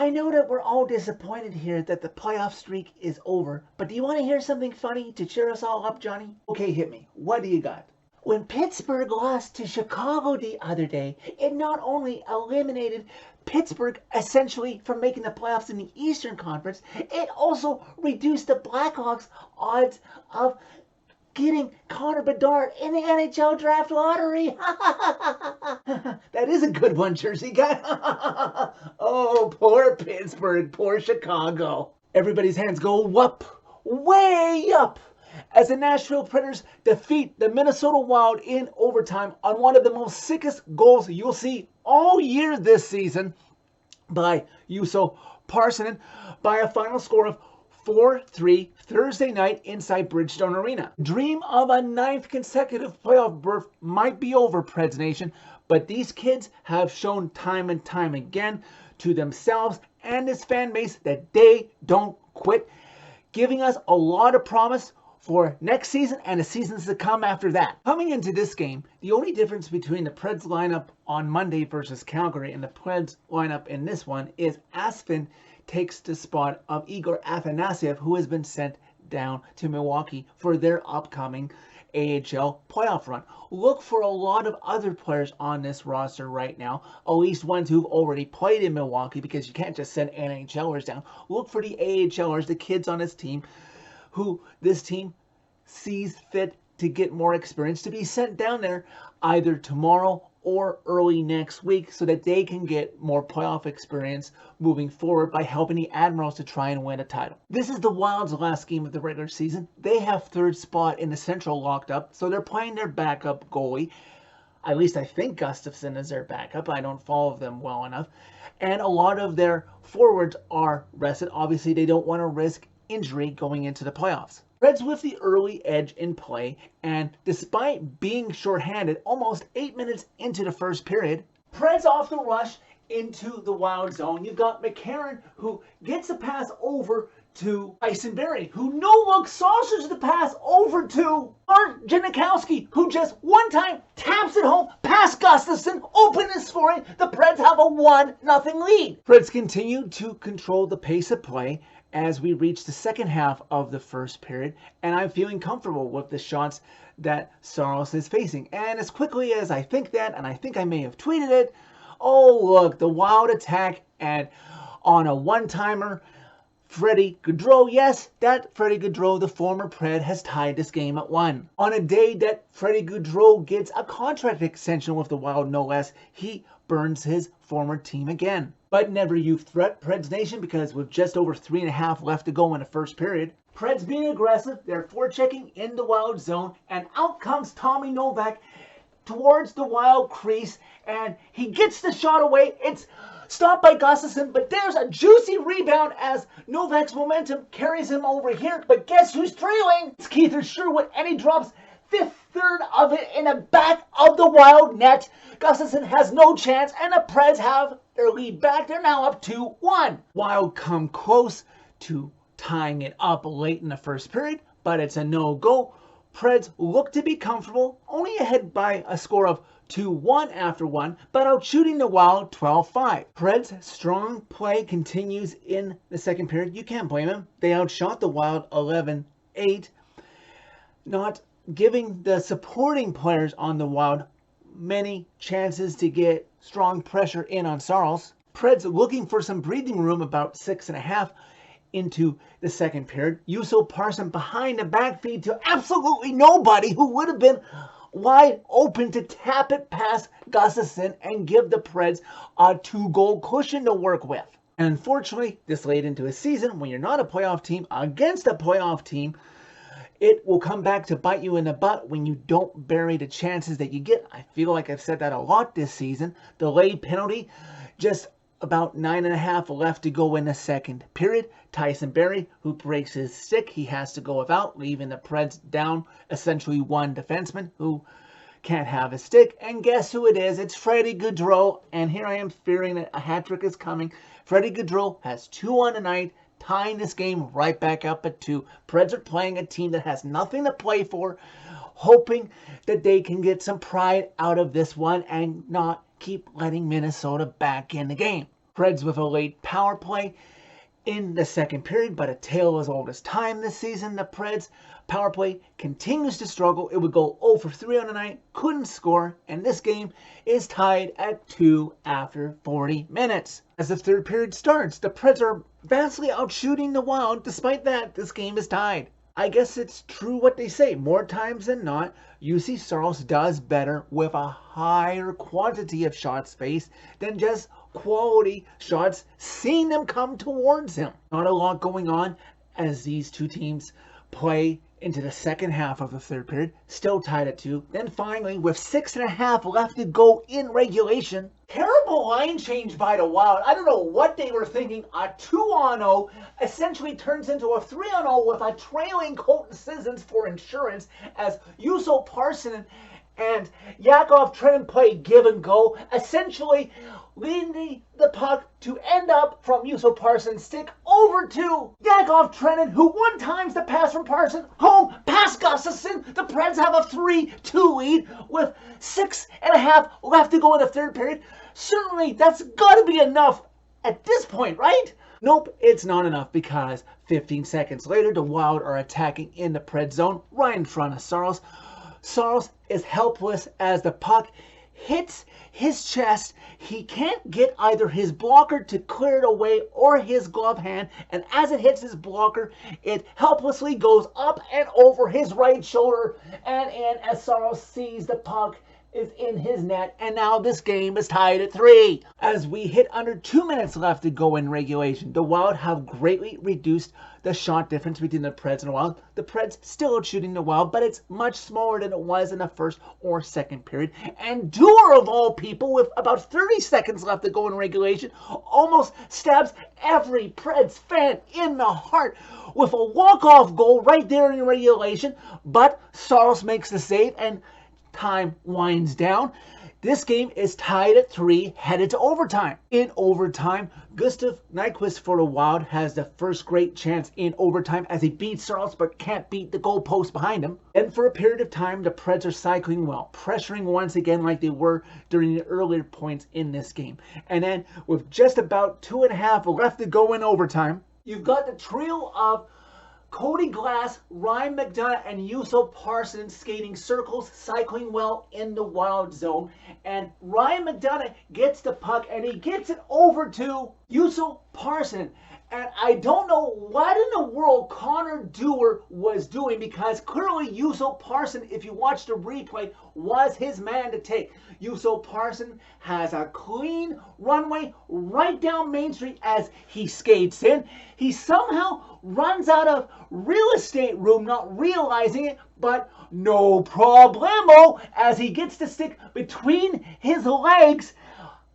I know that we're all disappointed here that the playoff streak is over, but do you want to hear something funny to cheer us all up, Johnny? Okay, hit me. What do you got? When Pittsburgh lost to Chicago the other day, it not only eliminated Pittsburgh essentially from making the playoffs in the Eastern Conference, it also reduced the Blackhawks' odds of getting Connor Bedard in the NHL draft lottery. That is a good one, Jersey guy. Oh, poor Pittsburgh, poor Chicago. Everybody's hands go up, way up, as the Nashville Predators defeat the Minnesota Wild in overtime on one of the most sickest goals you'll see all year this season by Jusso Parssinen by a final score of 4-3 Thursday night inside Bridgestone Arena. Dream of a 9th consecutive playoff berth might be over, Preds Nation, but these kids have shown time and time again to themselves and this fan base that they don't quit, giving us a lot of promise for next season and the seasons to come after that. Coming into this game, the only difference between the Preds lineup on Monday versus Calgary and the Preds lineup in this one is Aspen takes the spot of Igor Afanasyev, who has been sent down to Milwaukee for their upcoming AHL playoff run. Look for a lot of other players on this roster right now, at least ones who've already played in Milwaukee, because you can't just send NHLers down. Look for the AHLers, the kids on this team, who this team sees fit to get more experience, to be sent down there either tomorrow or early next week so that they can get more playoff experience moving forward by helping the Admirals to try and win a title. This is the Wild's last game of the regular season. They have third spot in the Central locked up, so they're playing their backup goalie. At least I think Gustafsson is their backup. I don't follow them well enough. And a lot of their forwards are rested. Obviously, they don't want to risk injury going into the playoffs. Preds with the early edge in play, and despite being shorthanded almost 8 minutes into the first period, Preds off the rush into the Wild zone. You've got McCarron, who gets a pass over to Eisenberry, who no-look saucers the pass over to Art Janikowski, who just one time taps it home past Gustafsson, open and scoring. The Preds have a 1-0 lead. Preds continue to control the pace of play as we reach the second half of the first period, and I'm feeling comfortable with the shots that Saros is facing. And as quickly as I think that, and I think I may have tweeted it, oh look, the Wild attack, and on a one-timer, Freddie Gaudreau, yes, that Freddie Gaudreau, the former Pred, has tied this game at 1. On a day that Freddie Gaudreau gets a contract extension with the Wild, no less, he burns his former team again. But never you threat, Preds Nation, because with just over 3.5 left to go in the first period, Preds being aggressive, they're forechecking in the Wild zone, and out comes Tommy Novak towards the Wild crease, and he gets the shot away. It's stopped by Gustafsson, but there's a juicy rebound as Novak's momentum carries him over here. But guess who's trailing? It's Keith Sherwood, and he drops the third of it in the back of the Wild net. Gustafsson has no chance, and the Preds have their lead back. They're now up 2-1. Wild come close to tying it up late in the first period, but it's a no-go. Preds look to be comfortable, only ahead by a score of 2-1 after 1, but outshooting the Wild 12-5. Preds' strong play continues in the second period. You can't blame them. They outshot the Wild 11-8, not giving the supporting players on the Wild many chances to get strong pressure in on Saros. Preds looking for some breathing room about 6.5 into the second period. Jusso Parssinen behind the back feed to absolutely nobody, who would have been wide open to tap it past Gustafsson and give the Preds a 2-goal cushion to work with. And unfortunately, this late into a season, when you're not a playoff team against a playoff team, it will come back to bite you in the butt when you don't bury the chances that you get. I feel like I've said that a lot this season. The late penalty, just about 9.5 left to go in the second period. Tyson Barrie, who breaks his stick, he has to go without, leaving the Preds down essentially one defenseman who can't have a stick. And guess who it is? It's Freddie Gaudreau. And here I am fearing that a hat trick is coming. Freddie Gaudreau has 2 on the night, tying this game right back up at 2. Preds are playing a team that has nothing to play for, hoping that they can get some pride out of this one and not keep letting Minnesota back in the game. Preds with a late power play in the second period, but a tale as old as time this season. The Preds power play continues to struggle. It would go 0 for 3 on the night, couldn't score, and this game is tied at 2 after 40 minutes. As the third period starts, the Preds are vastly outshooting the Wild. Despite that, this game is tied. I guess it's true what they say. More times than not, Juuse Saros does better with a higher quantity of shots faced than just quality shots, seeing them come towards him. Not a lot going on as these two teams play into the second half of the third period, still tied at 2. Then finally, with 6.5 left to go in regulation, terrible line change by the Wild. I don't know what they were thinking. A 2-on-0 essentially turns into a 3-on-0 with a trailing Colton Sissons for insurance as Jusso Parson and Yakov Trenin play give and go, essentially leading the puck to end up from Jusso Parson's stick over to Yakov Trenin, who one times the pass from Parson home past Gustafsson. The Preds have a 3-2 lead with 6.5 left to go in the third period. Certainly that's got to be enough at this point, right? Nope, it's not enough because 15 seconds later the Wild are attacking in the Preds zone right in front of Saros. Saros is helpless as the puck hits his chest. He can't get either his blocker to clear it away or his glove hand, and as it hits his blocker, it helplessly goes up and over his right shoulder and in as Saros sees the puck is in his net, and now this game is tied at 3. As we hit under 2 minutes left to go in regulation, the Wild have greatly reduced the shot difference between the Preds and the Wild. The Preds still out shooting the Wild, but it's much smaller than it was in the first or second period. And Dewar, of all people, with about 30 seconds left to go in regulation, almost stabs every Preds fan in the heart with a walk-off goal right there in regulation. But Saros makes the save and time winds down. This game is tied at 3, headed to overtime. In overtime, Gustav Nyquist for the Wild has the first great chance in overtime as he beats Saros but can't beat the goalpost behind him. And for a period of time, the Preds are cycling well, pressuring once again like they were during the earlier points in this game. And then with just about 2.5 left to go in overtime, you've got the trio of Cody Glass, Ryan McDonough, and Jusso Parson skating circles, cycling well in the Wild zone. And Ryan McDonough gets the puck, and he gets it over to Jusso Parson. And I don't know what in the world Connor Dewar was doing, because clearly Jusso Parson, if you watch the replay, was his man to take. Jusso Parson has a clean runway right down Main Street as he skates in. He somehow runs out of real estate room, not realizing it, but no problemo as he gets the stick between his legs.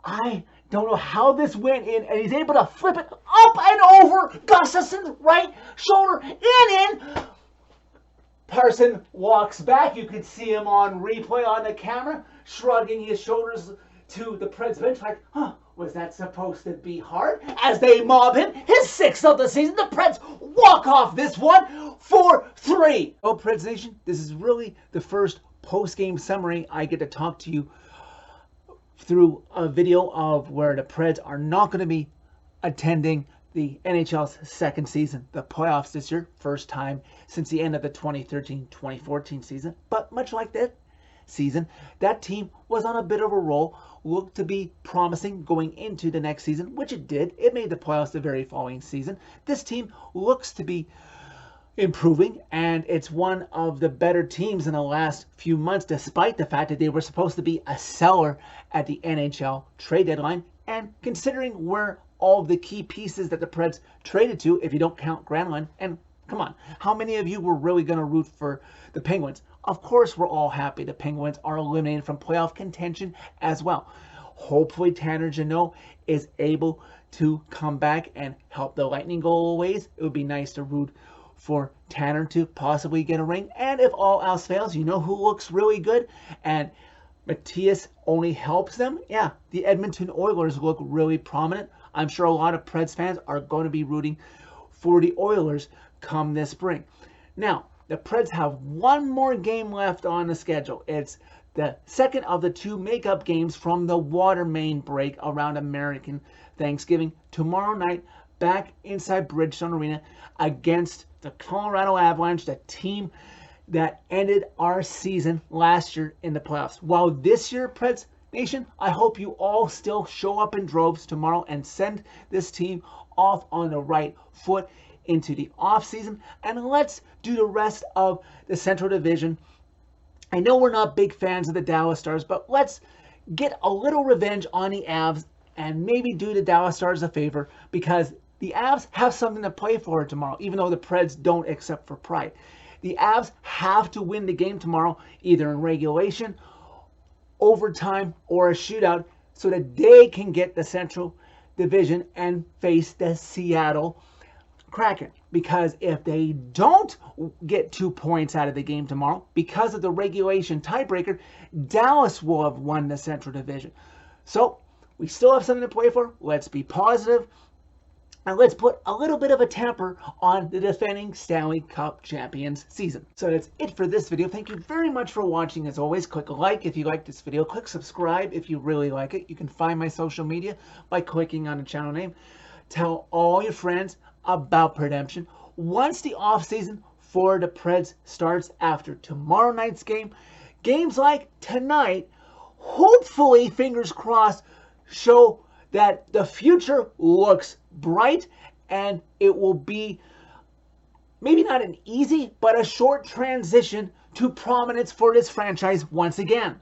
I don't know how this went in, and he's able to flip it up and over Gustafsson's right shoulder and in. Parson walks back. You can see him on replay on the camera, shrugging his shoulders to the Preds bench like, huh, was that supposed to be hard? As they mob him, his 6th of the season. The Preds walk off this one 4-3. Oh, Preds Nation, this is really the first post-game summary I get to talk to you through a video of where the Preds are not going to be attending the NHL's second season, the playoffs this year, first time since the end of the 2013-2014 season. But much like that season, that team was on a bit of a roll, looked to be promising going into the next season, which it did. It made the playoffs the very following season. This team looks to be improving, and it's one of the better teams in the last few months, despite the fact that they were supposed to be a seller at the NHL trade deadline. And considering where all the key pieces that the Preds traded to, if you don't count Granlund, and come on, how many of you were really going to root for the Penguins? Of course, we're all happy the Penguins are eliminated from playoff contention as well. Hopefully, Tanner Jeannot is able to come back and help the Lightning go a ways. It would be nice to root for Tanner to possibly get a ring. And if all else fails, you know who looks really good? And Matthias only helps them. Yeah, the Edmonton Oilers look really prominent. I'm sure a lot of Preds fans are going to be rooting for the Oilers come this spring. Now, the Preds have one more game left on the schedule. It's the second of the 2 makeup games from the water main break around American Thanksgiving, tomorrow night, back inside Bridgestone Arena against the Colorado Avalanche, the team that ended our season last year in the playoffs. While this year, Preds Nation, I hope you all still show up in droves tomorrow and send this team off on the right foot into the offseason. And let's do the rest of the Central Division. I know we're not big fans of the Dallas Stars, but let's get a little revenge on the Avs and maybe do the Dallas Stars a favor, because the Avs have something to play for tomorrow, even though the Preds don't, except for pride. The Avs have to win the game tomorrow, either in regulation, overtime, or a shootout, so that they can get the Central Division and face the Seattle Kraken. Because if they don't get 2 points out of the game tomorrow, because of the regulation tiebreaker, Dallas will have won the Central Division. So we still have something to play for. Let's be positive. And let's put a little bit of a temper on the defending Stanley Cup champions season. So that's it for this video. Thank you very much for watching. As always, click like if you like this video. Click subscribe if you really like it. You can find my social media by clicking on the channel name. Tell all your friends about Redemption. Once the offseason for the Preds starts after tomorrow night's game, games like tonight, hopefully, fingers crossed, show that the future looks bright, and it will be maybe not an easy, but a short transition to prominence for this franchise once again.